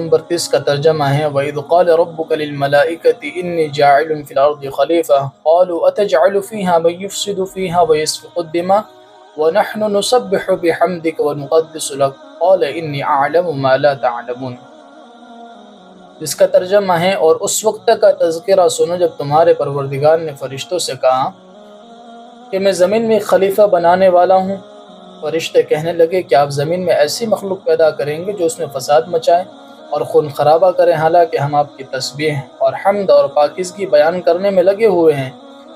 Number 30 کا ترجمہ ہے وَإِذْ قَالَ رَبُّكَ لِلْمَلَائِكَةِ إِنِّي جَاعِلٌ فِي الْأَرْضِ خَلِيفَةً قَالُوا أَتَجْعَلُ فِيهَا مَن يُفْسِدُ فِيهَا وَيَسْفِكُ الدِّمَاءَ وَنَحْنُ نُسَبِّحُ بِحَمْدِكَ وَنُقَدِّسُ لَكَ قَالَ إِنِّي أَعْلَمُ مَا لَا تَعْلَمُونَ، جس کا ترجمہ ہے اور اس وقت کا تذکرہ سنو جب تمہارے پروردگار نے فرشتوں سے کہا کہ میں زمین میں ایک خلیفہ بنانے والا ہوں۔ فرشتے کہنے لگے کہ آپ زمین میں ایسی مخلوق پیدا کریں گے جو اس میں فساد مچائے اور خون خرابہ کریں، حالانکہ ہم آپ کی تسبیح اور حمد اور پاکیزگی بیان کرنے میں لگے ہوئے ہیں۔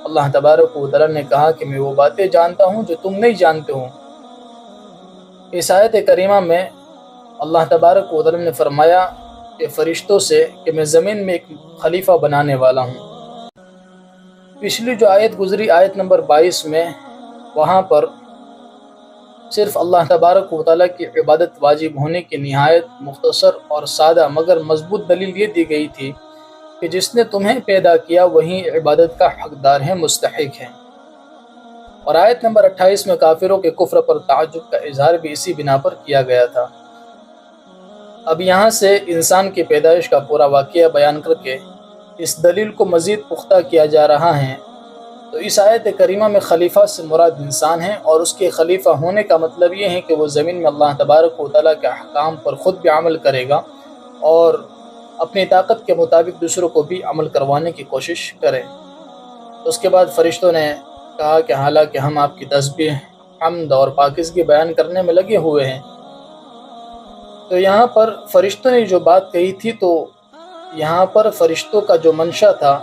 اللہ تبارک و تعالی نے کہا کہ میں وہ باتیں جانتا ہوں جو تم نہیں جانتے ہو۔ اس آیت کریمہ میں اللہ تبارک و تعالی نے فرمایا کہ فرشتوں سے کہ میں زمین میں ایک خلیفہ بنانے والا ہوں۔ پچھلی جو آیت گزری آیت نمبر 22 میں، وہاں پر صرف اللہ تبارک و تعالیٰ کی عبادت واجب ہونے کی نہایت مختصر اور سادہ مگر مضبوط دلیل یہ دی گئی تھی کہ جس نے تمہیں پیدا کیا وہی عبادت کا حقدار ہے، مستحق ہے۔ اور آیت نمبر 28 میں کافروں کے کفر پر تعجب کا اظہار بھی اسی بنا پر کیا گیا تھا۔ اب یہاں سے انسان کی پیدائش کا پورا واقعہ بیان کر کے اس دلیل کو مزید پختہ کیا جا رہا ہے۔ تو اس آیت کریمہ میں خلیفہ سے مراد انسان ہے، اور اس کے خلیفہ ہونے کا مطلب یہ ہے کہ وہ زمین میں اللہ تبارک و تعالیٰ کے احکام پر خود بھی عمل کرے گا اور اپنی طاقت کے مطابق دوسروں کو بھی عمل کروانے کی کوشش کرے۔ اس کے بعد فرشتوں نے کہا کہ حالانکہ ہم آپ کی تسبیح، حمد اور پاکیزگی بیان کرنے میں لگے ہوئے ہیں۔ تو یہاں پر فرشتوں نے جو بات کہی تھی، تو یہاں پر فرشتوں کا جو منشا تھا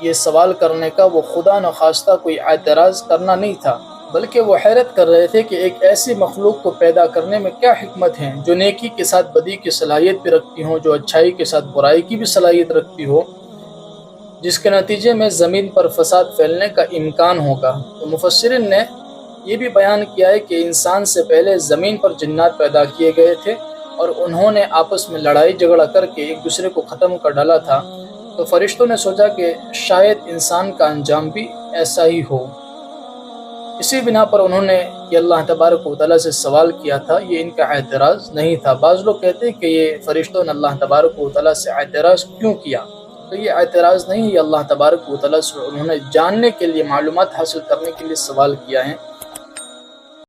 یہ سوال کرنے کا، وہ خدا نخواستہ کوئی اعتراض کرنا نہیں تھا، بلکہ وہ حیرت کر رہے تھے کہ ایک ایسی مخلوق کو پیدا کرنے میں کیا حکمت ہے جو نیکی کے ساتھ بدی کی صلاحیت بھی رکھتی ہو، جو اچھائی کے ساتھ برائی کی بھی صلاحیت رکھتی ہو، جس کے نتیجے میں زمین پر فساد پھیلنے کا امکان ہوگا۔ تو مفسرین نے یہ بھی بیان کیا ہے کہ انسان سے پہلے زمین پر جنات پیدا کیے گئے تھے اور انہوں نے آپس میں لڑائی جھگڑا کر کے ایک دوسرے کو ختم کر ڈالا تھا۔ تو فرشتوں نے سوچا کہ شاید انسان کا انجام بھی ایسا ہی ہو، اسی بنا پر انہوں نے یہ اللہ تبارک و تعالیٰ سے سوال کیا تھا، یہ ان کا اعتراض نہیں تھا۔ بعض لوگ کہتے ہیں کہ یہ فرشتوں نے اللہ تبارک و تعالیٰ سے اعتراض کیوں کیا، تو یہ اعتراض نہیں، یہ اللہ تبارک و تعالیٰ سے انہوں نے جاننے کے لیے، معلومات حاصل کرنے کے لیے سوال کیا ہے۔